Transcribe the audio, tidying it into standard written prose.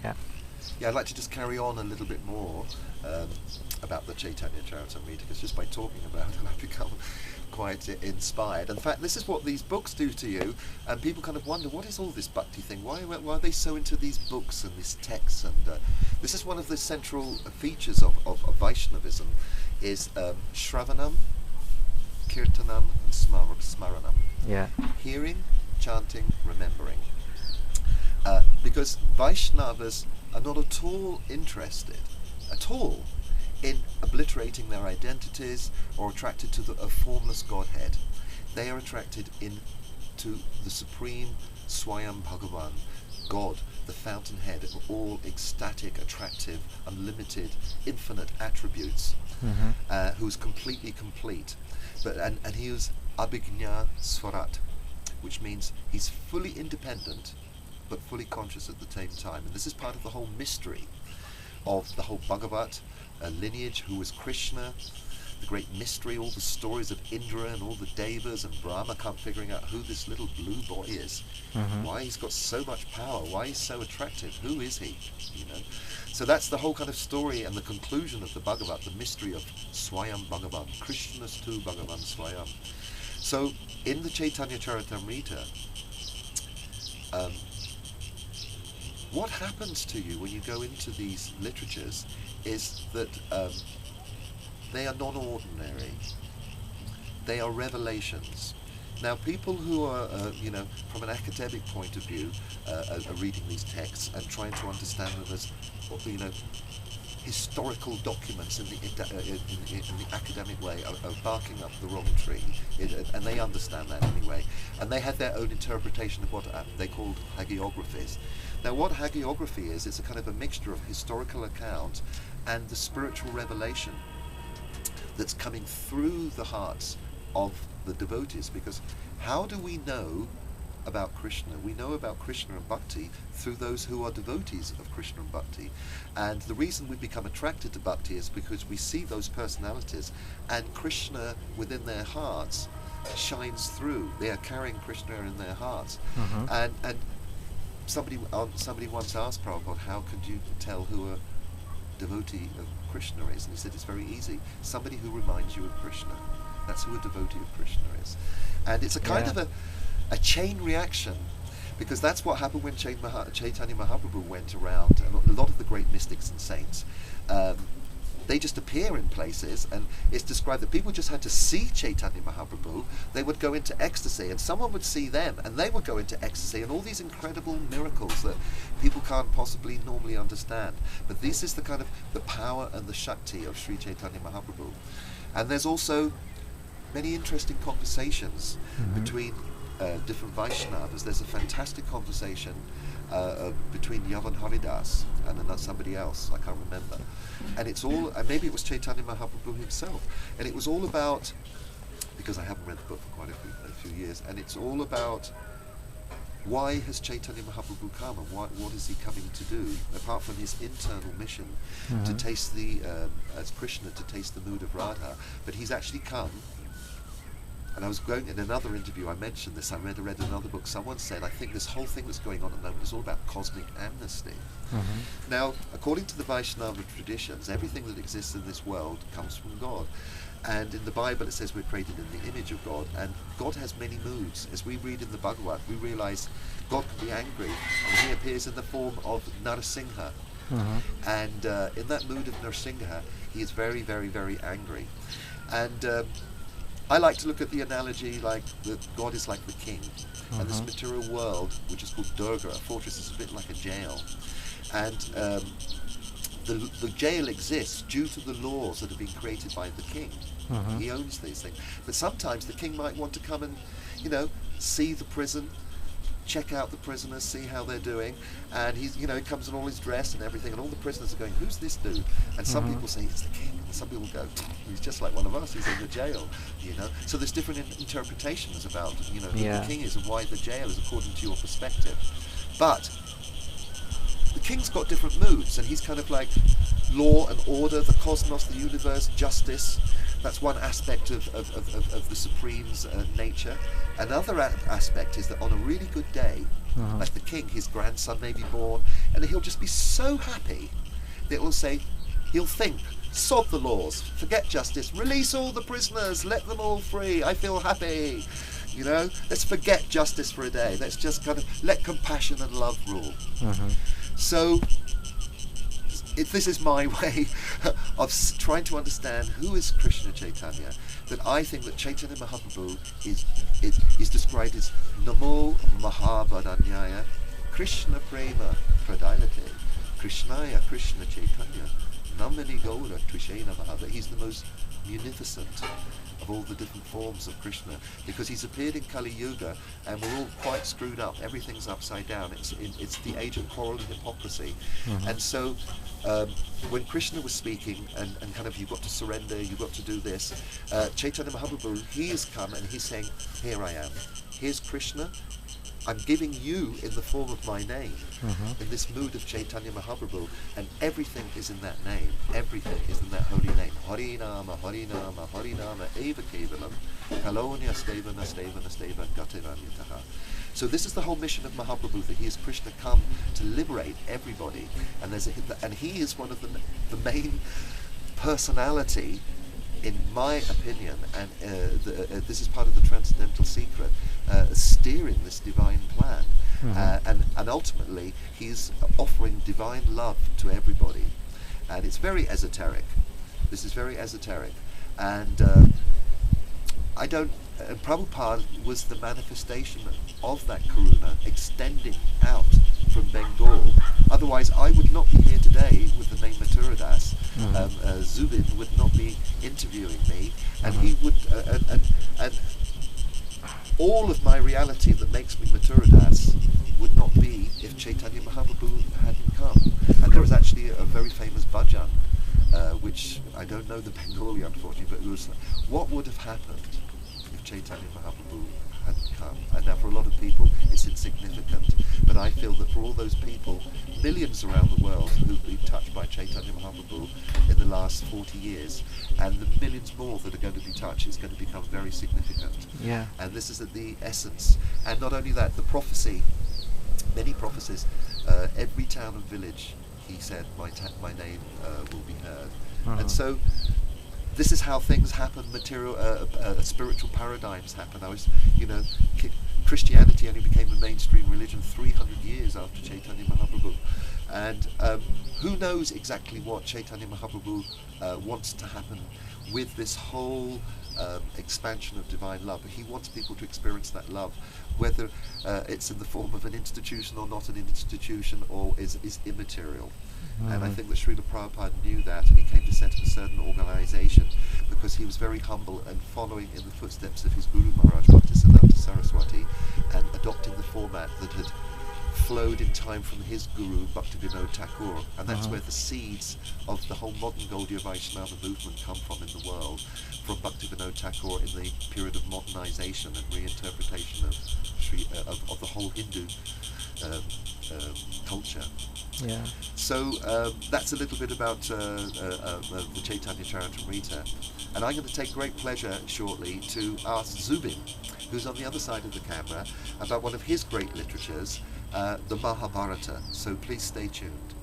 Yeah. Yeah, I'd like to just carry on a little bit more about the Chaitanya Charitamrita, because just by talking about it, I've become quite inspired. In fact, this is what these books do to you, and people kind of wonder, what is all this bhakti thing? Why are they so into these books and these texts? And this is one of the central features of Vaishnavism, is Shravanam, Kirtanam, and Smaranam. Yeah. Hearing, chanting, remembering. Because Vaishnavas are not at all interested, at all, in obliterating their identities or attracted to a formless Godhead. They are attracted to the supreme Swayam Bhagavan, God, the fountainhead of all ecstatic, attractive, unlimited, infinite attributes, who is completely complete. And he is Abhigna Swarat, which means he's fully independent but fully conscious at the same time. And this is part of the whole mystery of the whole Bhagavat lineage, who was Krishna, the great mystery, all the stories of Indra and all the Devas and Brahma can't figuring out who this little blue boy is, why he's got so much power, why he's so attractive, who is he, you know. So that's the whole kind of story and the conclusion of the Bhagavat, the mystery of Swayam Bhagavan, Krishna's tu Bhagavan Swayam. So in the Chaitanya Charitamrita, what happens to you when you go into these literatures is that they are non-ordinary. They are revelations. Now, people who are, from an academic point of view, are reading these texts and trying to understand them as, historical documents in the academic way are barking up the wrong tree, and they understand that anyway, and they have their own interpretation of what they called hagiographies. Now, what hagiography is, it's a kind of a mixture of historical account and the spiritual revelation that's coming through the hearts of the devotees. Because how do we know about Krishna? We know about Krishna and Bhakti through those who are devotees of Krishna and Bhakti. And the reason we become attracted to Bhakti is because we see those personalities, and Krishna within their hearts shines through. They are carrying Krishna in their hearts. And somebody once asked Prabhupada, how could you tell who a devotee of Krishna is? And he said, it's very easy. Somebody who reminds you of Krishna. That's who a devotee of Krishna is. And it's a kind of a chain reaction, because that's what happened when Chaitanya Mahaprabhu went around. And a lot of the great mystics and saints, they just appear in places, and it's described that people just had to see Chaitanya Mahaprabhu. They would go into ecstasy, and someone would see them, and they would go into ecstasy, and all these incredible miracles that people can't possibly normally understand. But this is the kind of the power and the Shakti of Sri Chaitanya Mahaprabhu. And there's also many interesting conversations between different Vaishnavas. There's a fantastic conversation between Yavan Haridas and somebody else, I can't remember. And it's all, and maybe it was Chaitanya Mahaprabhu himself, and it was all about, because I haven't read the book for quite a few years, and it's all about why has Chaitanya Mahaprabhu come, and what is he coming to do, apart from his internal mission to taste as Krishna, to taste the mood of Radha. But he's actually come. And I was going, in another interview I mentioned this, I read another book, someone said, I think this whole thing that's going on at the moment is all about cosmic amnesty. Now, according to the Vaishnava traditions, everything that exists in this world comes from God. And in the Bible it says we're created in the image of God, and God has many moods. As we read in the Bhagavad, we realize God can be angry, and he appears in the form of Narasingha. And in that mood of Narasingha, he is very, very, very angry. And I like to look at the analogy like that God is like the king, and this material world, which is called Durga, a fortress, is a bit like a jail. And the jail exists due to the laws that have been created by the king. He owns these things. But sometimes the king might want to come and, see the prison, check out the prisoners, see how they're doing, and he comes in all his dress and everything, and all the prisoners are going, who's this dude? And some people say it's the king, and some people go, he's just like one of us, he's in the jail, So there's different interpretations about who the king is and why the jail is according to your perspective. But the king's got different moods, and he's kind of like law and order, the cosmos, the universe, justice, That's one aspect of the Supreme's nature. Another aspect is that on a really good day, like the king, his grandson may be born, and he'll just be so happy that he'll think, sod the laws, forget justice, release all the prisoners, let them all free, I feel happy. You know, let's forget justice for a day. Let's just kind of let compassion and love rule. So this is my way of trying to understand who is Krishna Chaitanya. That I think that Chaitanya Mahaprabhu is described as Namo Mahabharanyaya Krishna Prema Pradayate Krishnaya Krishna Chaitanya Namani Gaura Trishena Mahava. He's the most munificent of all the different forms of Krishna, because he's appeared in Kali Yuga and we're all quite screwed up. Everything's upside down. It's the age of quarrel and hypocrisy. And so when Krishna was speaking and kind of, you've got to surrender, you've got to do this, Chaitanya Mahaprabhu, he has come and he's saying, here I am. Here's Krishna. I'm giving you in the form of my name, in this mood of Chaitanya Mahaprabhu, and everything is in that name. Everything is in that holy name. Harinama, Harinama, Harinama, Eva Kevalam, Kalonya Steva Nasteva Nasteva Gatiranyataha. So this is the whole mission of Mahaprabhu, that he is Krishna come to liberate everybody, and he is one of the main personality, in my opinion, and this is part of the transcendental secret, steering this divine plan. And ultimately, he's offering divine love to everybody. And it's very esoteric. This is very esoteric. And Prabhupada was the manifestation of that karuna extending out from Bengal. Otherwise, I would not be here today with the name Mathura Das. Zubin would not be interviewing me, and he would, and all of my reality that makes me Mathura Das would not be if Chaitanya Mahaprabhu hadn't come. And there was actually a very famous bhajan, which I don't know the Bengali, unfortunately, but it was, what would have happened if Chaitanya Mahaprabhu hadn't come? And now for a lot of people it's insignificant, but I feel that for all those people, millions around the world who've been touched by Chaitanya Mahaprabhu in the last 40 years, and the millions more that are going to be touched, is going to become very significant. And this is at the essence. And not only that, the prophecy, many prophecies, every town and village, he said, my name will be heard. And so this is how things happen, spiritual paradigms happen. Christianity only became a mainstream religion 300 years after Chaitanya Mahaprabhu. And who knows exactly what Chaitanya Mahaprabhu wants to happen with this whole expansion of divine love. He wants people to experience that love, whether it's in the form of an institution or not an institution, or is immaterial. And I think that Srila Prabhupada knew that, and he came to set up a certain organisation because he was very humble and following in the footsteps of his Guru Maharaj Bhaktisiddhanta Saraswati, and adopting the format that had flowed in time from his guru Bhaktivinoda Thakur, and that's where the seeds of the whole modern Gaudiya Vaishnava movement come from in the world, from Bhaktivinoda Thakur in the period of modernisation and reinterpretation of the whole Hindu culture. So that's a little bit about the Chaitanya Charitamrita, and I'm going to take great pleasure shortly to ask Zubin, who's on the other side of the camera, about one of his great literatures, the Mahabharata. So please stay tuned.